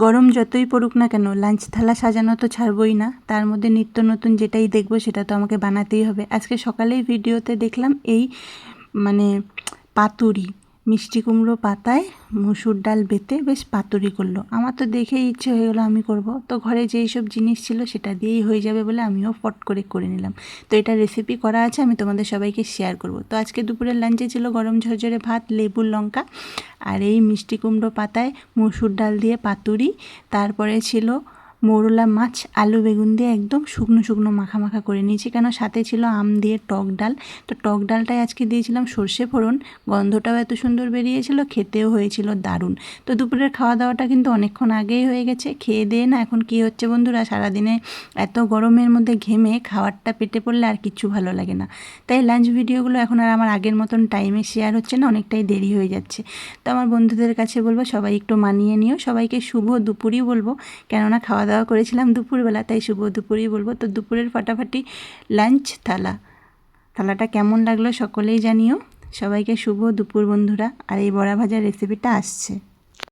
গরম যতই পড়ুক না কেন লাঞ্চ থালা সাজানো তো ছাড়বই না, তার মধ্যে নিত্য নতুন যেটাই দেখবো সেটা তো আমাকে বানাতেই হবে। আজকে সকালেই ভিডিওতে দেখলাম এই পাতুরি মিষ্টি কুমড়ো পাতায় মুসুর ডাল বেটে বেশ পাতুরি করলো। আমার তো দেখেই ইচ্ছে হয়ে গেলো আমি করব। তো ঘরে যেই সব জিনিস ছিল সেটা দিয়েই হয়ে যাবে বলে আমিও ফট করে নিলাম। তো এটা রেসিপি করা আছে, আমি তোমাদের সবাইকে শেয়ার করব। তো আজকে দুপুরের লাঞ্চে ছিল গরম ঝরঝরে ভাত, লেবু লঙ্কা আর এই মিষ্টি কুমড়ো পাতায় মুসুর ডাল দিয়ে পাতুরি। তারপরে ছিল মৌরলা মাছ আলু বেগুন দিয়ে একদম শুকনো শুকনো মাখা মাখা করে নিয়েছি, কেন সাথে ছিল আম দিয়ে টক ডাল। তো টক ডালটাই আজকে দিয়েছিলাম সর্ষে ফোড়ন, গন্ধটাও এত সুন্দর বেরিয়েছিল, খেতেও হয়েছিল দারুণ। তো দুপুরের খাওয়া দাওয়াটা কিন্তু অনেকক্ষণ আগেই হয়ে গেছে। খেয়ে দিয়ে না এখন কি হচ্ছে বন্ধুরা, সারাদিনে এত গরমের মধ্যে ঘেমে খাবারটা পেটে পড়লে আর কিচ্ছু ভালো লাগে না। তাই লাঞ্চ ভিডিওগুলো এখন আর আমার আগের মতন টাইমে শেয়ার হচ্ছে না, অনেকটাই দেরি হয়ে যাচ্ছে। তো আমার বন্ধুদের কাছে বলবো সবাই একটু মানিয়ে নিও, সবাইকে শুভ দুপুরই বলবো, কেননা খাওয়া দাওয়া করেছিলাম দুপুরবেলা, তাই শুভ দুপুরই বলবো। তো দুপুরের ফাটাফাটি লাঞ্চ থালাটা কেমন লাগলো সকলেই জানিও। সবাইকে শুভ দুপুর বন্ধুরা। আর এই বড়া ভাজার রেসিপিটা আসছে।